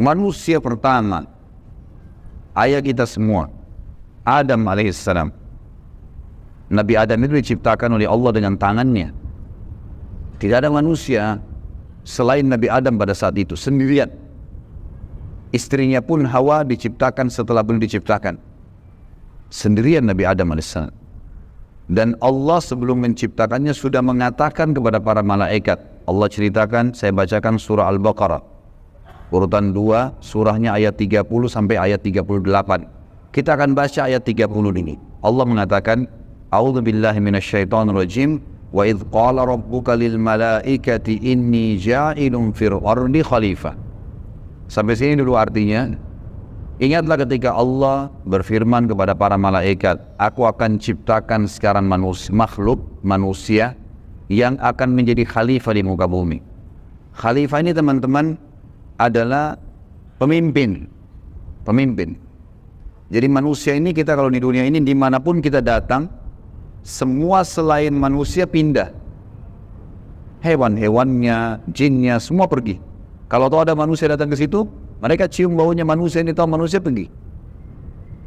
Manusia pertama, ayah kita semua, Adam alaihissalam. Nabi Adam itu diciptakan oleh Allah dengan tangannya. Tidak ada manusia selain Nabi Adam pada saat itu, sendirian. Istrinya pun Hawa diciptakan setelah beliau diciptakan. Sendirian Nabi Adam alaihissalam. Dan Allah sebelum menciptakannya sudah mengatakan kepada para malaikat. Allah ceritakan, saya bacakan surah Al-Baqarah. Urutan 2, surahnya ayat 30 sampai ayat 38. Kita akan baca ayat 30 ini. Allah mengatakan, A'udzubillahi minasyaitonirrajim. Wa idh qala rabbuka lil malaikati inni ja'ilun fil ardi khalifah. Sampai sini dulu artinya. Ingatlah ketika Allah berfirman kepada para malaikat, aku akan ciptakan sekarang makhluk manusia yang akan menjadi khalifah di muka bumi. Khalifah ini teman-teman adalah pemimpin. Jadi manusia ini, kita kalau di dunia ini dimanapun kita datang, semua selain manusia pindah. Hewan-hewannya, jinnya, semua pergi. Kalau tahu ada manusia datang ke situ, mereka cium baunya manusia ini, tahu manusia pergi.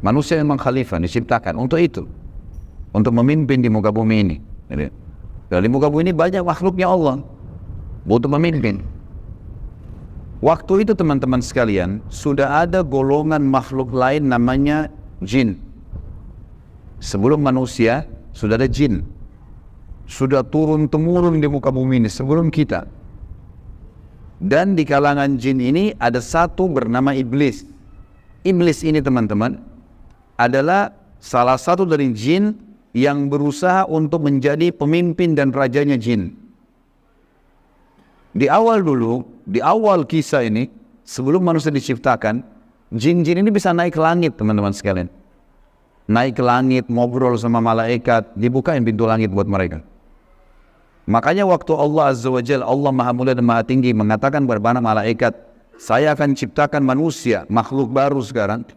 Manusia memang khalifah, diciptakan untuk itu, untuk memimpin di muka bumi ini. Dan di muka bumi ini banyak makhluknya Allah, butuh memimpin. Waktu itu teman-teman sekalian, sudah ada golongan makhluk lain namanya jin. Sebelum manusia, sudah ada jin. Sudah turun-temurun di muka bumi ini sebelum kita. Dan di kalangan jin ini ada satu bernama iblis. Iblis ini teman-teman adalah salah satu dari jin yang berusaha untuk menjadi pemimpin dan rajanya jin. Di awal dulu, di awal kisah ini, sebelum manusia diciptakan, jin-jin ini bisa naik ke langit teman-teman sekalian. Naik ke langit, ngobrol sama malaikat, dibukain pintu langit buat mereka. Makanya waktu Allah Azza wa Jalla, Allah Maha Mulia dan Maha Tinggi, mengatakan kepada malaikat, saya akan ciptakan manusia, makhluk baru sekarang.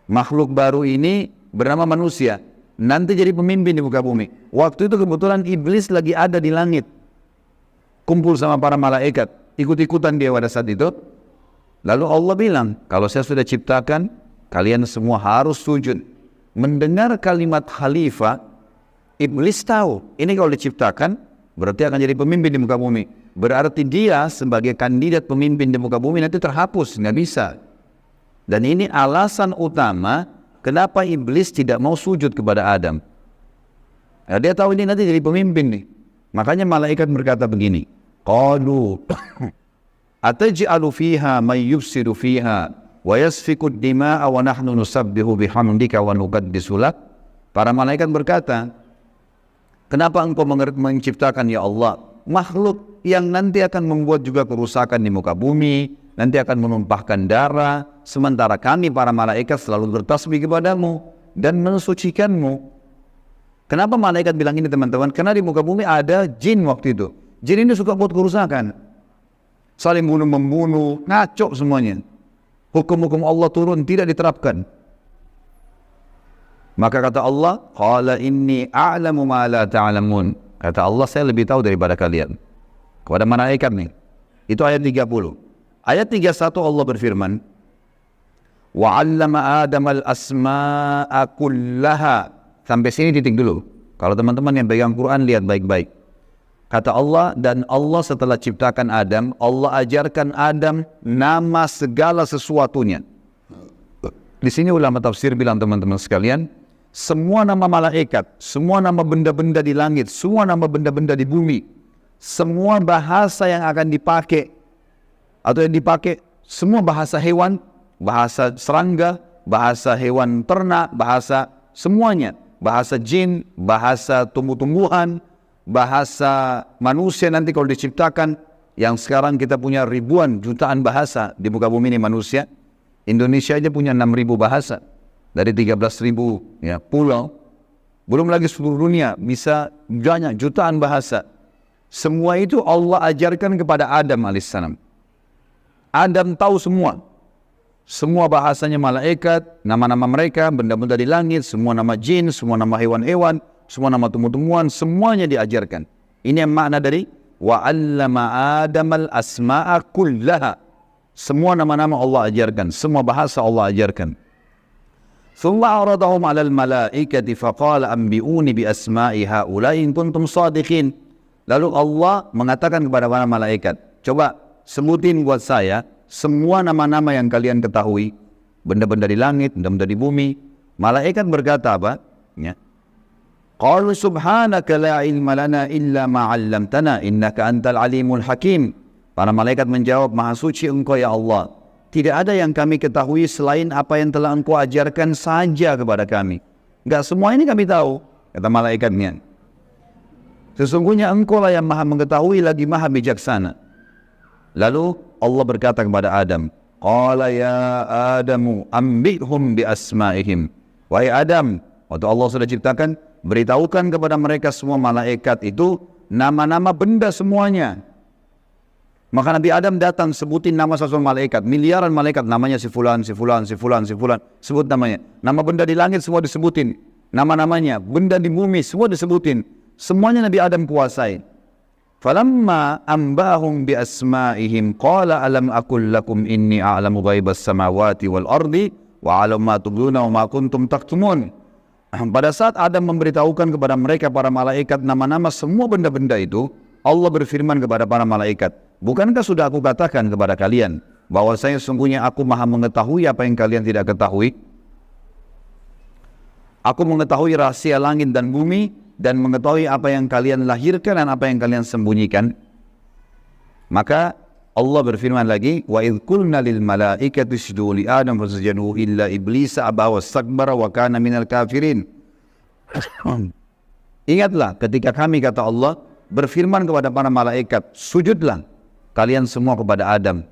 Makhluk baru ini bernama manusia, nanti jadi pemimpin di muka bumi. Waktu itu kebetulan iblis lagi ada di langit, kumpul sama para malaikat, ikut-ikutan dia pada saat itu. Lalu Allah bilang, kalau saya sudah ciptakan, kalian semua harus sujud. Mendengar kalimat khalifah, iblis tahu, ini kalau diciptakan, berarti akan jadi pemimpin di muka bumi. Berarti dia sebagai kandidat pemimpin di muka bumi nanti terhapus, nggak bisa. Dan ini alasan utama kenapa iblis tidak mau sujud kepada Adam. Nah, dia tahu ini nanti jadi pemimpin nih. Makanya malaikat berkata begini, qalu ataj'alu fiha may yufsidu fiha wa yasfiku ad-dima'a wa nahnu nusabbihu bihamdika wa nuqaddisu lak. Para malaikat berkata, kenapa engkau menciptakan ya Allah makhluk yang nanti akan membuat juga kerusakan di muka bumi, nanti akan menumpahkan darah, sementara kami para malaikat selalu bertasbih kepadamu dan mensucikanmu. Kenapa malaikat bilang ini teman-teman? Karena di muka bumi ada jin waktu itu. Jin ini suka buat kerusakan, saling bunuh-membunuh, ngaco semuanya. Hukum-hukum Allah turun, tidak diterapkan. Maka kata Allah, qala inni a'lamu ma la ta'lamun. Kata Allah, saya lebih tahu daripada kalian. Kepada malaikat nih. Itu ayat 30. Ayat 31 Allah berfirman, wa 'allama Adam al-asma'a kullaha. Sampai sini titik dulu. Kalau teman-teman yang pegang Quran lihat baik-baik. Kata Allah, dan Allah setelah ciptakan Adam, Allah ajarkan Adam nama segala sesuatunya. Di sini ulama tafsir bilang teman-teman sekalian, semua nama malaikat, semua nama benda-benda di langit, semua nama benda-benda di bumi, semua bahasa yang akan dipakai atau yang dipakai, semua bahasa hewan, bahasa serangga, bahasa hewan ternak, bahasa semuanya, bahasa jin, bahasa tumbuh-tumbuhan, bahasa manusia nanti kalau diciptakan, yang sekarang kita punya ribuan jutaan bahasa di muka bumi ini manusia. Indonesia aja punya 6.000 bahasa dari 13.000 ya, pulau. Belum lagi seluruh dunia bisa banyak jutaan bahasa. Semua itu Allah ajarkan kepada Adam alaihissalam. Adam tahu semua. Semua bahasanya malaikat, nama-nama mereka, benda-benda di langit, semua nama jin, semua nama hewan-hewan, semua nama tumbuh-tumbuhan, semuanya diajarkan. Ini yang makna dari wa 'allama Adamal asma'a kullaha. Semua nama-nama Allah ajarkan, semua bahasa Allah ajarkan. Thumma aradahum 'alal malaikati faqala anbi'uni bi asma'i haula'i in kuntum shadiqin. Lalu Allah mengatakan kepada para malaikat, coba sebutin buat saya semua nama-nama yang kalian ketahui, benda-benda di langit, benda-benda di bumi. Malaikat berkata apa? Ya. Qalu subhanaka la ilma lana illa ma 'allamtana innaka antal alimul hakim. Para malaikat menjawab, maha suci engkau ya Allah. Tidak ada yang kami ketahui selain apa yang telah engkau ajarkan saja kepada kami. Enggak semua ini kami tahu, kata malaikatnya. Sesungguhnya engkau lah yang maha mengetahui lagi maha bijaksana. Lalu Allah berkata kepada Adam, Qala ya Adamu ambihum bi asma'ihim. Wahai Adam, waktu Allah sudah ciptakan, beritahukan kepada mereka semua malaikat itu nama-nama benda semuanya. Maka Nabi Adam datang sebutin nama satu malaikat, miliaran malaikat, namanya si fulan, si fulan, si fulan, si fulan, sebut namanya. Nama benda di langit semua disebutin, nama-namanya, benda di bumi semua disebutin. Semuanya Nabi Adam kuasai. Falamma ambahum bi asma'ihim qala alam aqul lakum inni a'lamu ghaibas samawati wal ardi wa a'lamu ma tubduna wa ma kuntum taktumun. Pada saat Adam memberitahukan kepada mereka para malaikat nama-nama semua benda-benda itu, Allah berfirman kepada para malaikat, bukankah sudah aku katakan kepada kalian bahwasanya sesungguhnya aku maha mengetahui apa yang kalian tidak ketahui? Aku mengetahui rahasia langit dan bumi dan mengetahui apa yang kalian lahirkan dan apa yang kalian sembunyikan. Maka Allah berfirman lagi, wa idh qulna lil malaikati isjudu li Adam fasajadu illa iblis aba wastakbara wa kana minal kafirin. Ingatlah ketika kami, kata Allah, berfirman kepada para malaikat, sujudlah kalian semua kepada Adam.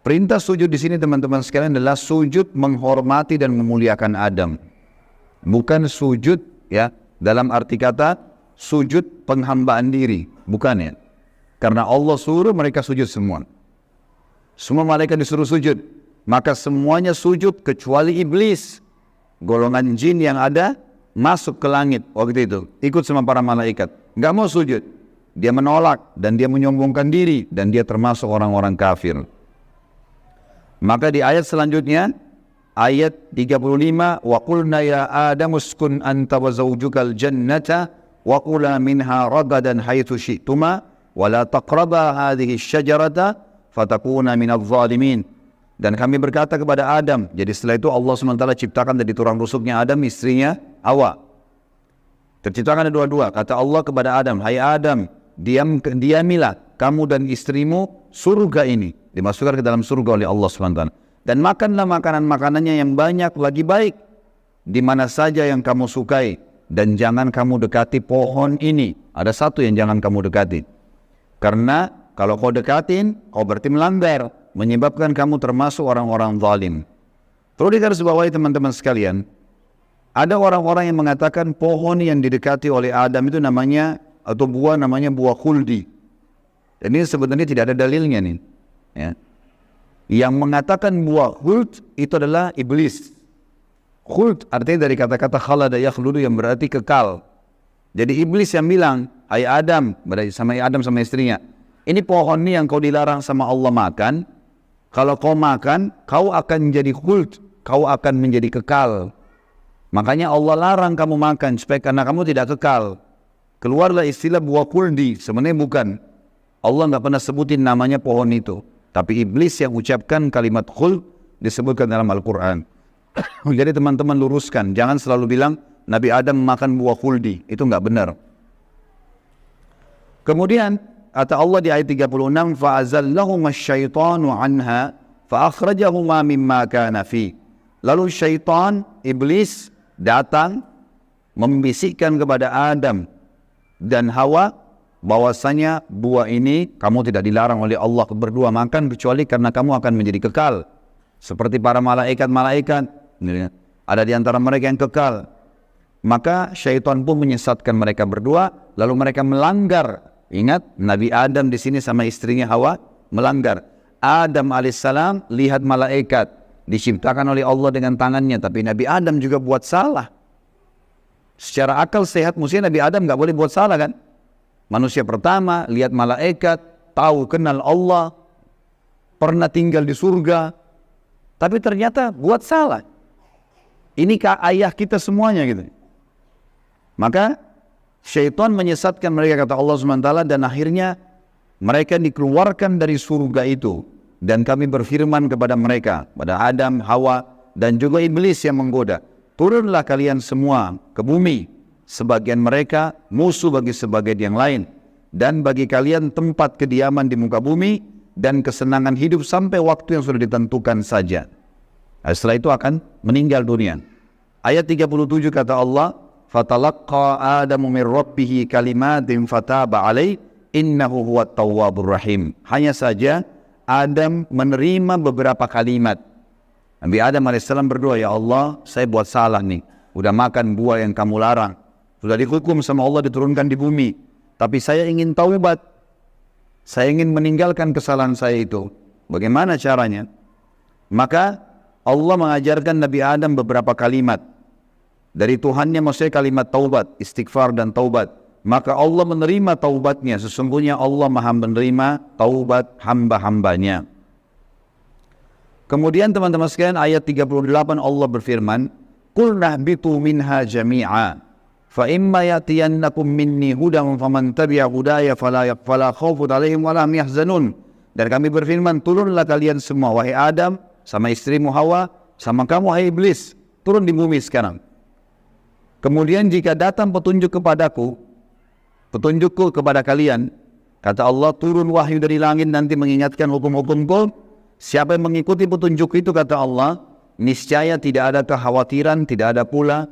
Perintah sujud di sini teman-teman sekalian adalah sujud menghormati dan memuliakan Adam. Bukan sujud ya dalam arti kata sujud penghambaan diri, bukan ya. Karena Allah suruh mereka sujud semua. Semua malaikat disuruh sujud, maka semuanya sujud kecuali iblis. Golongan jin yang ada masuk ke langit waktu itu, ikut sama para malaikat, nggak mau sujud. Dia menolak dan dia menyombongkan diri dan dia termasuk orang-orang kafir. Maka di ayat selanjutnya, ayat 35, wa qulna ya Adam uskun anta wa zawjukal jannata wa kula minha ragadan haitsu syi'tuma wa la taqraba hadhihi syajarata fatakuna minadh dhalimin. Dan kami berkata kepada Adam, jadi setelah itu Allah SWT ciptakan dari tulang rusuknya Adam istrinya Hawa. Terciptakan dua-dua. Kata Allah kepada Adam, hai Adam, diamilah kamu dan istrimu surga ini, dimasukkan ke dalam surga oleh Allah SWT. Dan makanlah makanan-makanannya yang banyak lagi baik, di mana saja yang kamu sukai, dan jangan kamu dekati pohon ini. Ada satu yang jangan kamu dekati, karena kalau kau dekatin, kau berarti melanggar, menyebabkan kamu termasuk orang-orang zalim. Perlu digarisbawahi teman-teman sekalian, ada orang-orang yang mengatakan pohon yang didekati oleh Adam itu namanya, atau buah namanya buah khuldi. Dan ini sebenarnya tidak ada dalilnya nih. Ya. Yang mengatakan buah khuld itu adalah iblis. Khuld artinya dari kata-kata khalada yakhludu yang berarti kekal. Jadi iblis yang bilang, hai Adam, berarti sama Adam sama istrinya, ini pohon ini yang kau dilarang sama Allah makan. Kalau kau makan, kau akan menjadi khuld, kau akan menjadi kekal. Makanya Allah larang kamu makan supaya karena kamu tidak kekal. Keluarlah istilah buah khuldi, sebenarnya bukan. Allah nggak pernah sebutin namanya pohon itu. Tapi iblis yang ucapkan kalimat khuld disebutkan dalam Al-Quran. Jadi teman-teman luruskan, jangan selalu bilang Nabi Adam makan buah khuldi, itu nggak benar. Kemudian kata Allah di ayat 36, fa'azallahuma syaitanu anha fa'akhrajahuma mimma kana fi. Lalu syaitan, iblis datang membisikkan kepada Adam dan Hawa bahwasanya buah ini kamu tidak dilarang oleh Allah berdua makan kecuali karena kamu akan menjadi kekal. Seperti para malaikat-malaikat, ada di antara mereka yang kekal. Maka syaitan pun menyesatkan mereka berdua, lalu mereka melanggar. Ingat, Nabi Adam di sini sama istrinya Hawa melanggar. Adam alaihissalam lihat malaikat diciptakan oleh Allah dengan tangannya, tapi Nabi Adam juga buat salah. Secara akal sehat mestinya Nabi Adam nggak boleh buat salah kan? Manusia pertama lihat malaikat, tahu kenal Allah, pernah tinggal di surga, tapi ternyata buat salah. Ini ayah kita semuanya gitu. Maka syaitan menyesatkan mereka, kata Allah SWT, dan akhirnya mereka dikeluarkan dari surga itu. Dan kami berfirman kepada mereka, pada Adam, Hawa, dan juga iblis yang menggoda, turunlah kalian semua ke bumi. Sebagian mereka musuh bagi sebagian yang lain, dan bagi kalian tempat kediaman di muka bumi dan kesenangan hidup sampai waktu yang sudah ditentukan saja. Setelah itu akan meninggal dunia. Ayat 37 kata Allah, fatalaqqa Adamu min rabbih kalimatin fataba alaih innahu huwat tawwabur rahim. Hanya saja Adam menerima beberapa kalimat. Nabi Adam AS berdoa, ya Allah, saya buat salah nih, udah makan buah yang kamu larang, sudah dihukum sama Allah diturunkan di bumi, tapi saya ingin taubat, saya ingin meninggalkan kesalahan saya itu. Bagaimana caranya? Maka Allah mengajarkan Nabi Adam beberapa kalimat dari Tuhannya, maksudnya kalimat taubat, istighfar dan taubat. Maka Allah menerima taubatnya. Sesungguhnya Allah maha menerima taubat hamba-hambanya. Kemudian teman-teman sekalian, ayat 38 Allah berfirman, qul nahbitu minha jami'a fa imma ya'tiyannakum minni hudan faman tabi'a hudaya fala khaufun 'alaihim wa la hum yahzanun. Dan kami berfirman, turunlah kalian semua, wahai Adam, sama istrimu Hawa, sama kamu wahai iblis, turun di bumi sekarang. Kemudian jika datang petunjuk kepadaku, petunjukku kepada kalian, kata Allah, turun wahyu dari langit nanti mengingatkan hukum-hukumku. Siapa yang mengikuti petunjuk itu, kata Allah, niscaya tidak ada kekhawatiran, tidak ada pula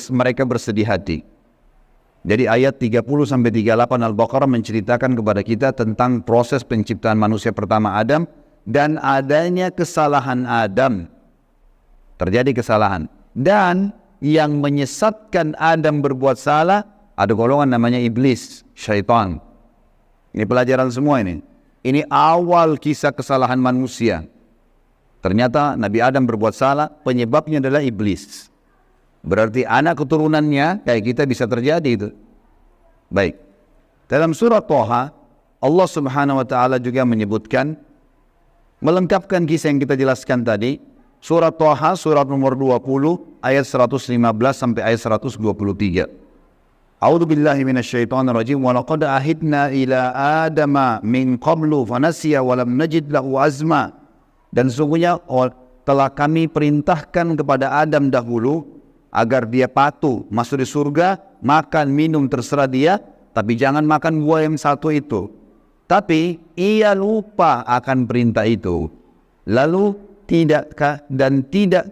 mereka bersedih hati. Jadi ayat 30-38 Al-Baqarah menceritakan kepada kita tentang proses penciptaan manusia pertama Adam dan adanya kesalahan Adam. Terjadi kesalahan. Dan yang menyesatkan Adam berbuat salah, ada golongan namanya iblis, syaitan. Ini pelajaran semua ini. Ini awal kisah kesalahan manusia. Ternyata Nabi Adam berbuat salah, penyebabnya adalah iblis. Berarti anak keturunannya kayak kita bisa terjadi itu. Baik. Dalam surah Thaha, Allah Subhanahu wa taala juga menyebutkan, melengkapkan kisah yang kita jelaskan tadi. Surah Thaha, surat nomor 20, ayat 115 sampai ayat 123. A'udzu billahi minasyaitonir rajim. Wa laqad ahidna ila adama min qablu fanasiya wa lam najid lahu azma. Dan sesungguhnya telah kami perintahkan kepada Adam dahulu agar dia patuh masuk di surga, makan minum terserah dia, tapi jangan makan buah yang satu itu. Tapi ia lupa akan perintah itu. Lalu tidak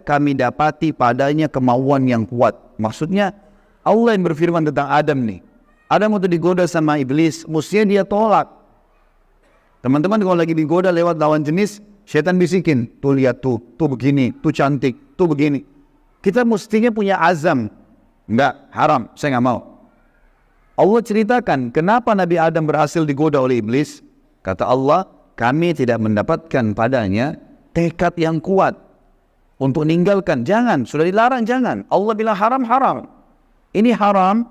kami dapati padanya kemauan yang kuat. Maksudnya Allah yang berfirman tentang Adam nih. Adam waktu digoda sama iblis, mestinya dia tolak. Teman-teman kalau lagi digoda lewat lawan jenis, syaitan bisikin, tuh lihat tuh begini, tuh cantik, tuh begini. Kita mestinya punya azam. Enggak, haram, saya nggak mau. Allah ceritakan kenapa Nabi Adam berhasil digoda oleh iblis. Kata Allah, kami tidak mendapatkan padanya tekad yang kuat untuk meninggalkan. Jangan, sudah dilarang jangan. Allah bilang haram, haram. Ini haram,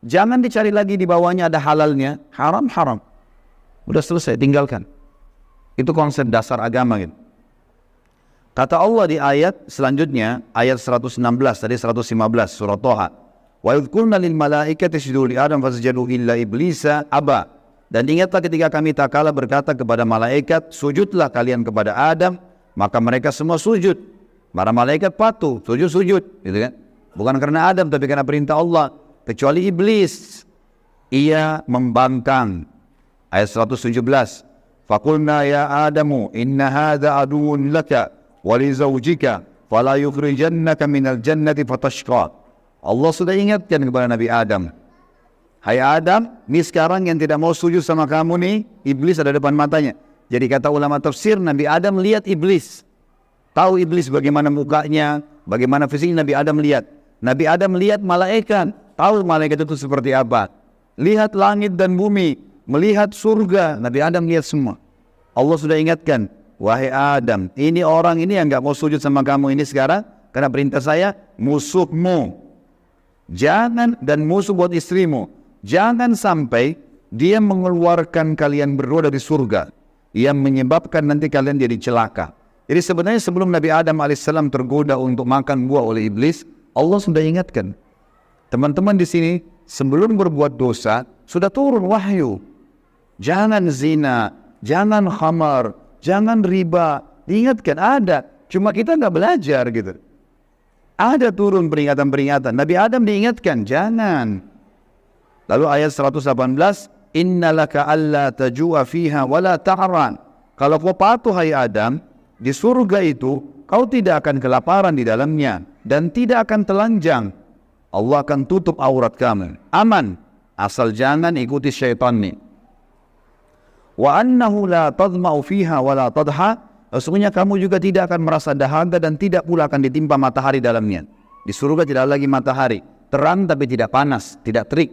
jangan dicari lagi di bawahnya ada halalnya. Haram, haram. Udah selesai, tinggalkan. Itu konsep dasar agama gitu. Kata Allah di ayat selanjutnya, ayat 116 tadi 115 surah Thaha. Wa idh qulna lil malaikati isjudu li Adam fasajadu illa iblisa aba. Dan ingatlah ketika kami tak kala berkata kepada malaikat, sujudlah kalian kepada Adam, maka mereka semua sujud. Para malaikat patuh, sujud, gitu kan? Bukan karena Adam, tapi karena perintah Allah. Kecuali iblis, ia membangkang. Ayat 117. Faqulna ya Adamu inna hadha aduun laka wa li zawjika fala yukhrijannaka minal jannati fatashqa. Allah sudah ingatkan kepada Nabi Adam. Hai Adam, ini sekarang yang tidak mau sujud sama kamu nih, iblis ada depan matanya. Jadi kata ulama tafsir, Nabi Adam lihat iblis. Tahu iblis bagaimana mukanya, bagaimana fisiknya, Nabi Adam lihat. Nabi Adam lihat malaikat, tahu malaikat itu seperti apa. Lihat langit dan bumi, melihat surga, Nabi Adam lihat semua. Allah sudah ingatkan, wahai Adam, ini orang ini yang gak mau sujud sama kamu ini sekarang, karena perintah saya, musuhmu. Jangan, dan musuh buat istrimu. Jangan sampai dia mengeluarkan kalian berdua dari surga. yang menyebabkan nanti kalian jadi celaka. Jadi sebenarnya sebelum Nabi Adam alaihissalam tergoda untuk makan buah oleh iblis, Allah sudah ingatkan. Teman-teman di sini, sebelum berbuat dosa, sudah turun wahyu. Jangan zina, jangan khamar, jangan riba. Diingatkan, ada. Cuma kita nggak belajar gitu. Ada turun peringatan-peringatan. Nabi Adam diingatkan, jangan. Lalu ayat 118, innalaka alla tajua fiha wala ta'ran. Kalau kau patuh hai Adam, di surga itu kau tidak akan kelaparan di dalamnya dan tidak akan telanjang. Allah akan tutup aurat kamu. Aman, asal jangan ikuti syaitan nih. Wa annahu la tadma'u fiha wala tadha. Sesungguhnya kamu juga tidak akan merasa dahaga dan tidak pula akan ditimpa matahari dalamnya. Di surga tidak lagi matahari, terang tapi tidak panas, tidak terik.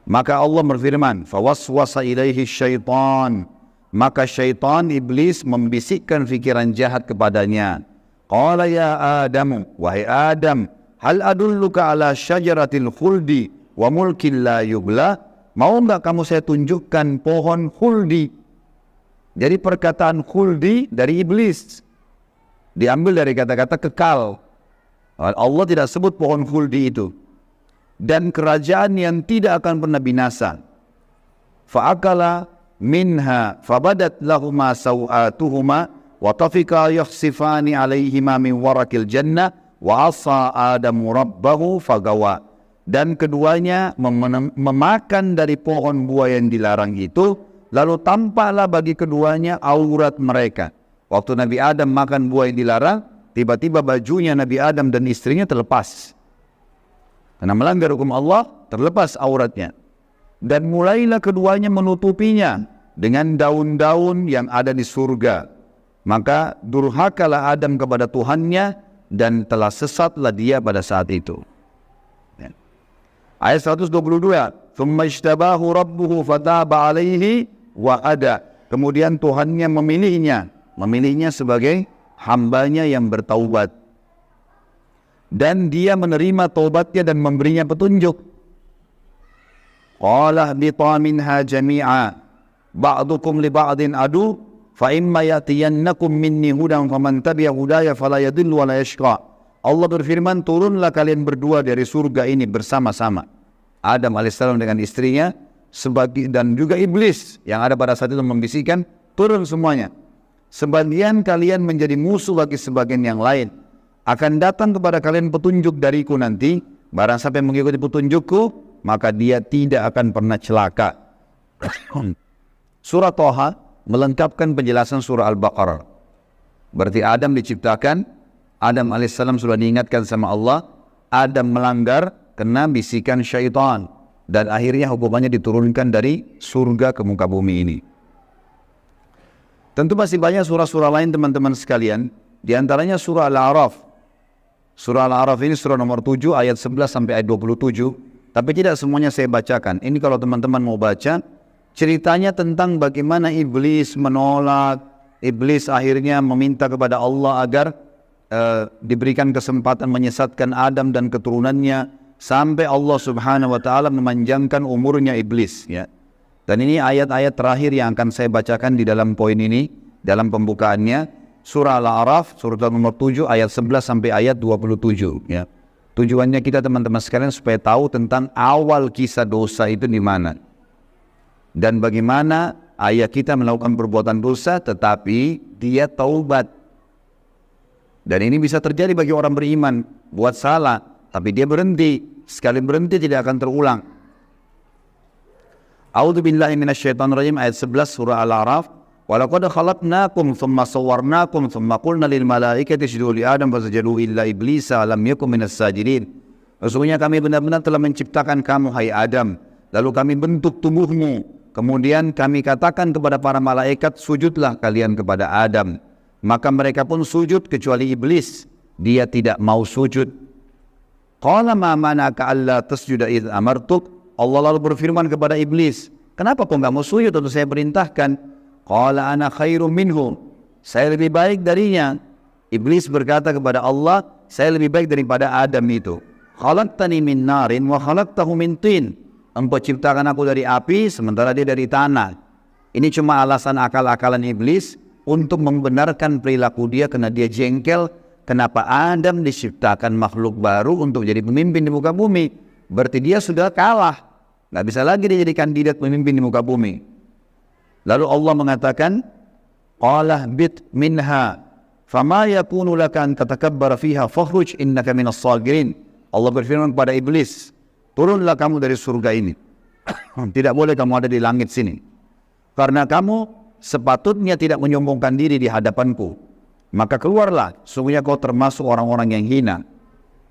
Maka Allah berfirman, fawaswasa ilaihi syaitan. Maka syaitan iblis membisikkan fikiran jahat kepadanya. Qala ya Adam, wahai Adam, hal adulluka ala syajaratil khuldi wa mulkin la yubla? Mau enggak kamu saya tunjukkan pohon khuldi? Jadi perkataan khuldi dari iblis. Diambil dari kata-kata kekal. Allah tidak sebut pohon khuldi itu. Dan kerajaan yang tidak akan pernah binasa. Fa'akala minha fabadat lahuma sawatuhuma wa tafika yakhsifani alaihima min warakil jannah wa asa adamu rabbahu fagawa. Dan keduanya memakan dari pohon buah yang dilarang itu, lalu tampaklah bagi keduanya aurat mereka. Waktu Nabi Adam makan buah yang dilarang, tiba-tiba bajunya Nabi Adam dan istrinya terlepas. Karena melanggar hukum Allah, terlepas auratnya. Dan mulailah keduanya menutupinya dengan daun-daun yang ada di surga. Maka durhakalah Adam kepada Tuhannya dan telah sesatlah dia pada saat itu. Ayat 122. Thumma ishtabahu rabbuhu fataba alaihi wa ada. Kemudian Tuhannya memilihnya sebagai hambanya yang bertaubat. Dan dia menerima taubatnya dan memberinya petunjuk. Qala bita minha jami'a ba'dukum li ba'din adu fa imma yatiyannakum minni hudan faman tabi'a hudaya fala yadhillu wa la yashqa. Allah berfirman, turunlah kalian berdua dari surga ini bersama-sama. Adam alaihissalam dengan istrinya dan juga iblis yang ada pada saat itu membisikkan, turun semuanya. Sebagian kalian menjadi musuh bagi sebagian yang lain. Akan datang kepada kalian petunjuk dariku nanti. Barang siapa yang mengikuti petunjukku, maka dia tidak akan pernah celaka. Surah Thaha melengkapkan penjelasan surah Al-Baqarah. Berarti Adam diciptakan, Adam alaihissalam sudah diingatkan sama Allah, Adam melanggar kena bisikan syaitan, dan akhirnya hukumannya diturunkan dari surga ke muka bumi ini. Tentu masih banyak surah-surah lain teman-teman sekalian, di antaranya surah Al-A'raf. Surah Al-A'raf ini surah nomor 7 ayat 11 sampai ayat 27. Tapi tidak semuanya saya bacakan. Ini kalau teman-teman mau baca, ceritanya tentang bagaimana iblis menolak. Iblis akhirnya meminta kepada Allah agar diberikan kesempatan menyesatkan Adam dan keturunannya. Sampai Allah subhanahu wa ta'ala memanjangkan umurnya iblis. Ya. Dan ini ayat-ayat terakhir yang akan saya bacakan di dalam poin ini, dalam pembukaannya. Surah Al-A'raf, surah nomor 7 ayat 11 sampai ayat 27. Ya. Tujuannya kita teman-teman sekalian supaya tahu tentang awal kisah dosa itu di mana. Dan bagaimana ayah kita melakukan perbuatan dosa tetapi dia taubat. Dan ini bisa terjadi bagi orang beriman. Buat salah, tapi dia berhenti. Sekali berhenti tidak akan terulang. A'udzubillahi minasyaitonirrajim ayat 11 surah Al-A'raf. Walaqad khalaqnakum thumma sawwarnakum thumma qulna lil malaikati isjudu li Adam fasajadu illa iblisa lam yakun minas sajidin. Sesungguhnya kami benar-benar telah menciptakan kamu hai Adam, lalu kami bentuk tubuhmu, kemudian kami katakan kepada para malaikat, sujudlah kalian kepada Adam. Maka mereka pun sujud kecuali iblis, dia tidak mau sujud. Qala ma mana'aka alla tasjuda idh amartuk. Allah lalu berfirman kepada iblis, kenapa kau enggak mau sujud untuk saya perintahkan? Qala ana khairum minhu. Saya lebih baik darinya. Iblis berkata kepada Allah, saya lebih baik daripada Adam itu. Khalaqtani min narin wa khalaqtahu min tin. Engkau ciptakan aku dari api sementara dia dari tanah. Ini cuma alasan akal-akalan iblis untuk membenarkan perilaku dia karena dia jengkel. Kenapa Adam diciptakan makhluk baru untuk jadi pemimpin di muka bumi? Berarti dia sudah kalah. Nggak bisa lagi dia jadi kandidat pemimpin di muka bumi. Lalu Allah mengatakan, Qala bit minha fama yakunu laka an tatakabbara fiha fakhruj innaka minas sagirin. Allah berfirman kepada iblis, turunlah kamu dari surga ini. Tidak boleh kamu ada di langit sini. Karena kamu sepatutnya tidak menyombongkan diri di hadapanku. Maka keluarlah, sungguhnya kau termasuk orang-orang yang hina.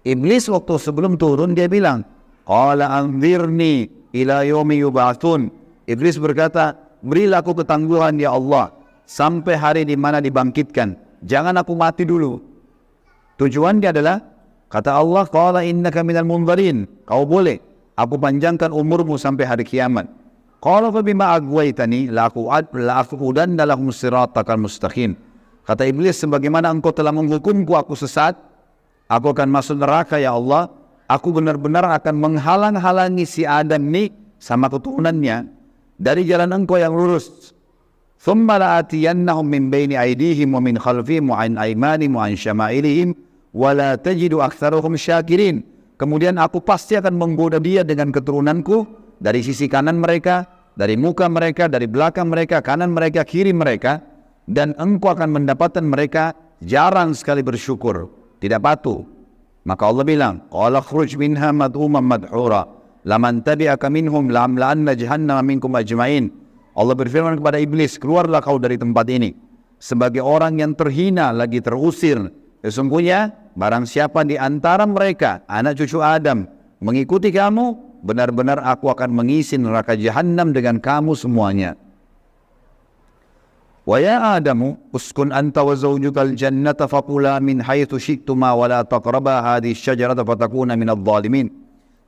Iblis waktu sebelum turun dia bilang, Qala anzirni ila yaumi yub'atsun. Iblis berkata, berilah aku ketangguhan ya Allah sampai hari di mana dibangkitkan. Jangan aku mati dulu. Tujuannya adalah, kata Allah, Qala innaka minal munzarin. Kau boleh, aku panjangkan umurmu sampai hari kiamat. Qala fa bima aghwaytani la aqudanna lahum siratakal mustaqim. Kata iblis, sebagaimana engkau telah menghukumku aku sesat, aku akan masuk neraka ya Allah. Aku benar-benar akan menghalang-halangi si Adam ini sama keturunannya dari jalan engkau yang lurus. Thumma la'atiyannahum min baini aydihim wa min khalfihim wa an aymanihim wa an syama'ilihim wa la tajidu aktsaruhum syakirin. Kemudian aku pasti akan menggoda dia dengan keturunanku dari sisi kanan mereka, dari muka mereka, dari belakang mereka, kanan mereka, kiri mereka. Dan engkau akan mendapatkan mereka jarang sekali bersyukur, tidak patuh. Maka Allah bilang, Qala khruj minha mad'uman madhura laman tabi'aka minhum la'amla'anna jahannama minkum ajma'in. Allah berfirman kepada iblis, keluarlah kau dari tempat ini sebagai orang yang terhina lagi terusir. Sesungguhnya barang siapa di antara mereka anak cucu Adam mengikuti kamu, benar-benar aku akan mengisi neraka Jahannam dengan kamu semuanya. Wa ya Adamu uskun anta wa zawjukal jannata faqula min haitsu syi'tuma wa la taqraba hadhihi syajarata fatakuna minadh dhalimin.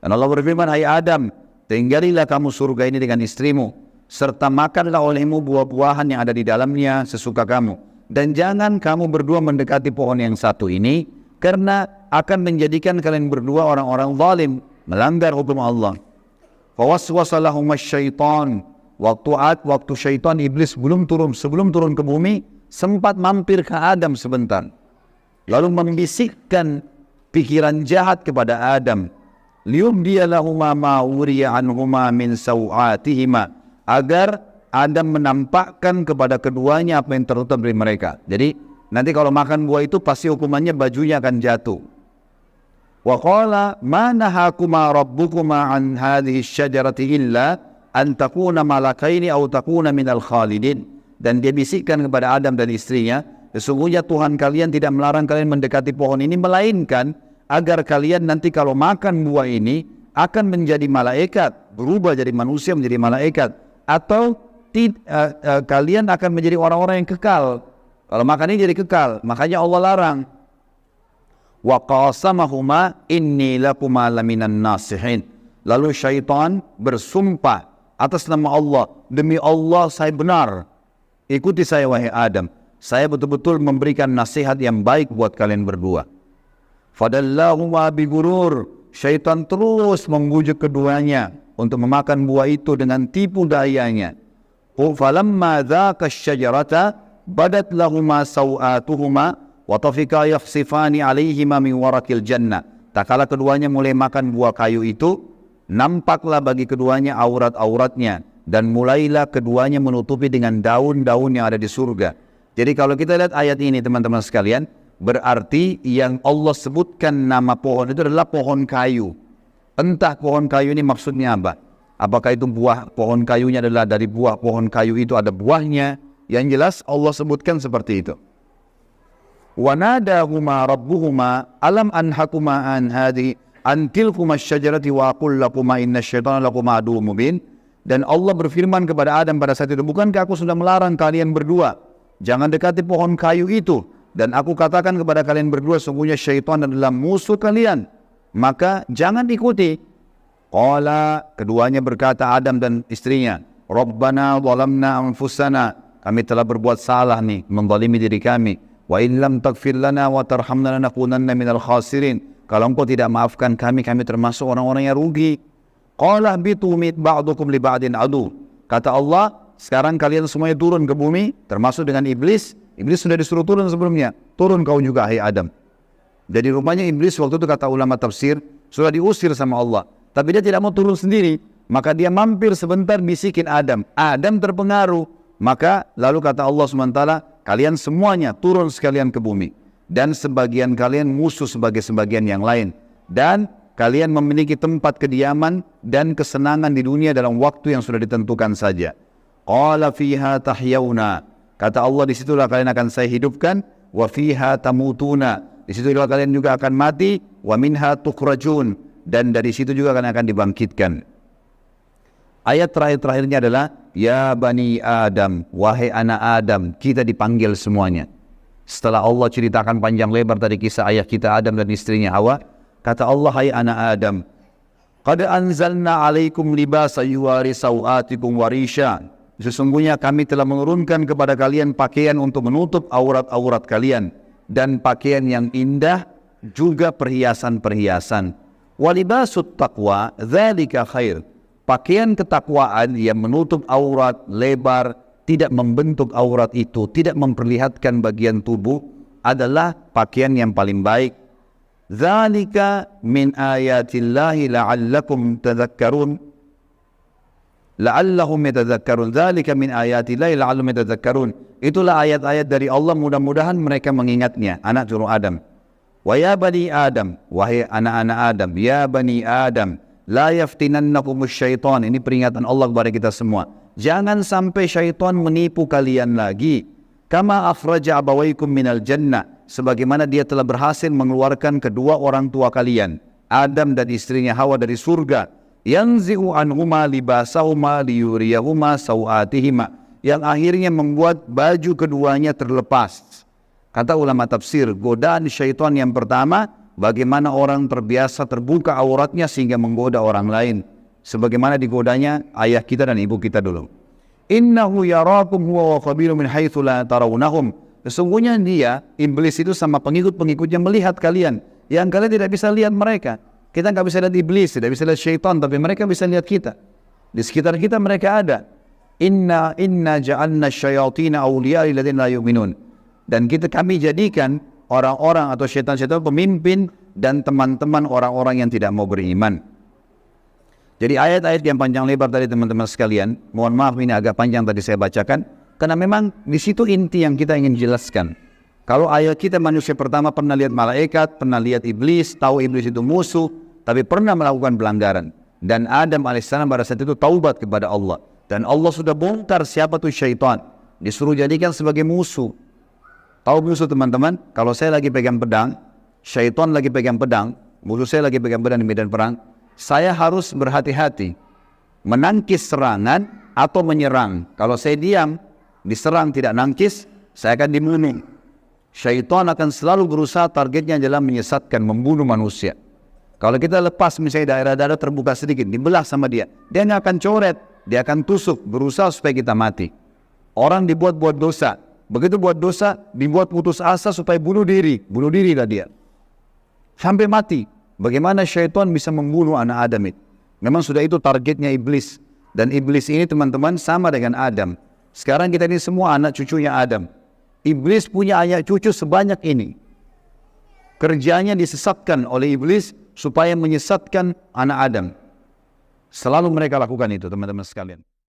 Dan Allah berfirman, hai Adam, tinggalilah kamu surga ini dengan istrimu, serta makanlah olehmu buah-buahan yang ada di dalamnya sesuka kamu. Dan jangan kamu berdua mendekati pohon yang satu ini, karena akan menjadikan kalian berdua orang-orang zalim, melanggar hukum Allah. Fawaswasa lahum asy-syaitan. Waktu syaitan iblis sebelum turun ke bumi, sempat mampir ke Adam sebentar. Lalu membisikkan pikiran jahat kepada Adam. Liyubdiya lahuma ma wuriya anhuma min sawatihima. Agar Adam menampakkan kepada keduanya apa yang tertutup dari mereka. Jadi nanti kalau makan buah itu pasti hukumannya bajunya akan jatuh. Wa qala ma nahakuma rabbukuma an hadhihi syajarati illa an takuna malakaini aw takuna minal khalidin. Dan dia bisikkan kepada Adam dan istrinya, sesungguhnya Tuhan kalian tidak melarang kalian mendekati pohon ini, melainkan agar kalian nanti kalau makan buah ini akan menjadi malaikat, berubah jadi manusia menjadi malaikat, atau kalian akan menjadi orang-orang yang kekal. Kalau makan ini jadi kekal, makanya Allah larang. Wa qasamahuma inni lakuma laminan nasihin. Lalu syaitan bersumpah atas nama Allah, demi Allah saya benar, ikuti saya wahai Adam, saya betul-betul memberikan nasihat yang baik buat kalian berdua. Fadallahuma bigurur. Syaitan terus membujuk keduanya untuk memakan buah itu dengan tipu dayanya. Falamma dhaqa asy-syajarata badat lahuma sawatuhuma wa tafika yakhsifani alaihima min warakil jannah. Tak kala keduanya mulai makan buah kayu itu, nampaklah bagi keduanya aurat-auratnya, dan mulailah keduanya menutupi dengan daun-daun yang ada di surga. Jadi kalau kita lihat ayat ini teman-teman sekalian, berarti yang Allah sebutkan nama pohon itu adalah pohon kayu. Entah pohon kayu ini maksudnya apa. Apakah itu buah pohon kayunya adalah dari buah pohon kayu itu ada buahnya. Yang jelas Allah sebutkan seperti itu. Wa nadahuma rabbuhuma alam anhakuma an hadhihi antilkuma syajarati wa aqul lakuma inna syaitana lakuma aduwwum mubin. Dan Allah berfirman kepada Adam pada saat itu, bukankah aku sudah melarang kalian berdua jangan dekati pohon kayu itu, dan aku katakan kepada kalian berdua sungguhnya syaitan adalah musuh kalian, maka jangan ikuti. Qala, keduanya berkata Adam dan istrinya, Rabbana zalamna anfusana, kami telah berbuat salah nih, menzalimi diri kami. Wa in lam taghfir lana wa tarhamna lanakunanna minal khasirin. Kalau engkau tidak maafkan kami, kami termasuk orang-orang yang rugi. Qala bitu mit ba'dukum li ba'din adu. Kata Allah, sekarang kalian semuanya turun ke bumi, termasuk dengan iblis. Iblis sudah disuruh turun sebelumnya. Turun kau juga, hai Adam. Jadi rupanya iblis waktu itu kata ulama tafsir, sudah diusir sama Allah. Tapi dia tidak mau turun sendiri. Maka dia mampir sebentar bisikin Adam. Adam terpengaruh. Maka lalu kata Allah SWT, kalian semuanya turun sekalian ke bumi. Dan sebagian kalian musuh sebagai sebagian yang lain. Dan kalian memiliki tempat kediaman dan kesenangan di dunia dalam waktu yang sudah ditentukan saja. Qala fiha tahyawna. Kata Allah, disitulah kalian akan saya hidupkan. Wa fiha tamutuna. Disitulah kalian juga akan mati. Wa minha tukhrajun. Dan dari situ juga kalian akan dibangkitkan. Ayat terakhir-terakhirnya adalah, ya Bani Adam, wahai anak Adam, kita dipanggil semuanya. Setelah Allah ceritakan panjang lebar tadi kisah ayah kita Adam dan istrinya Hawa, kata Allah, hai anak Adam, qad anzalna alaikum libasa yuwari sawatikum warisha. Sesungguhnya kami telah menurunkan kepada kalian pakaian untuk menutup aurat-aurat kalian, dan pakaian yang indah, juga perhiasan-perhiasan. Walibasut taqwa dzalika khair. Pakaian ketakwaan yang menutup aurat lebar, tidak membentuk aurat itu, tidak memperlihatkan bagian tubuh, adalah pakaian yang paling baik. Dzalika min ayatillahi la'allakum tadhakkarun. La'allahum yatadhakkarun. Dzalika min ayatillahi la'allahum yatadhakkarun. Itulah ayat-ayat dari Allah, mudah-mudahan mereka mengingatnya, anak cucu Adam. Wa ya bani Adam, wahai anak-anak Adam, ya bani Adam, la yaftinannakumus syaitan. Ini peringatan Allah kepada kita semua. Jangan sampai syaitan menipu kalian lagi. Kama akhraja abawaikum minal jannah. Sebagaimana dia telah berhasil mengeluarkan kedua orang tua kalian, Adam dan istrinya Hawa, dari surga. Yanzi'u anhuma libasahuma liyuriyahuma sawatihima. Yang akhirnya membuat baju keduanya terlepas. Kata ulama tafsir, godaan syaitan yang pertama, bagaimana orang terbiasa terbuka auratnya sehingga menggoda orang lain. Sebagaimana digodanya ayah kita dan ibu kita dulu. Innahu yarakum huwa wa qabilu min haitsu la tarawnahum. Sesungguhnya dia, iblis itu sama pengikut-pengikutnya melihat kalian, yang kalian tidak bisa lihat mereka. Kita nggak bisa lihat iblis, tidak bisa lihat syaitan, tapi mereka bisa lihat kita. Di sekitar kita mereka ada. Inna ja'alna syayatina awliya lil ladzina la yu'minun. Dan kami jadikan orang-orang atau syaitan-syaitan pemimpin dan teman-teman orang-orang yang tidak mau beriman. Jadi ayat-ayat yang panjang lebar tadi teman-teman sekalian, mohon maaf ini agak panjang tadi saya bacakan, karena memang di situ inti yang kita ingin jelaskan. Kalau ayat kita manusia pertama pernah lihat malaikat, pernah lihat iblis, tahu iblis itu musuh, tapi pernah melakukan pelanggaran. Dan Adam alaihissalam pada saat itu taubat kepada Allah. Dan Allah sudah bongkar siapa tuh syaitan. Disuruh jadikan sebagai musuh. Tahu musuh teman-teman? Kalau saya lagi pegang pedang, syaitan lagi pegang pedang, musuh saya lagi pegang pedang di medan perang, saya harus berhati-hati menangkis serangan atau menyerang. Kalau saya diam, diserang tidak nangkis, saya akan dibunuh. Syaitan akan selalu berusaha, targetnya adalah menyesatkan, membunuh manusia. Kalau kita lepas misalnya daerah-daerah terbuka sedikit, dibelah sama dia nggak akan coret, dia akan tusuk, berusaha supaya kita mati. Orang dibuat dosa, begitu buat dosa, dibuat putus asa supaya bunuh dirilah dia sampai mati. Bagaimana syaitan bisa membunuh anak Adam itu? Memang sudah itu targetnya iblis. Dan iblis ini teman-teman sama dengan Adam. Sekarang kita ini semua anak cucunya Adam. Iblis punya anak cucu sebanyak ini. Kerjanya disesatkan oleh iblis supaya menyesatkan anak Adam. Selalu mereka lakukan itu teman-teman sekalian.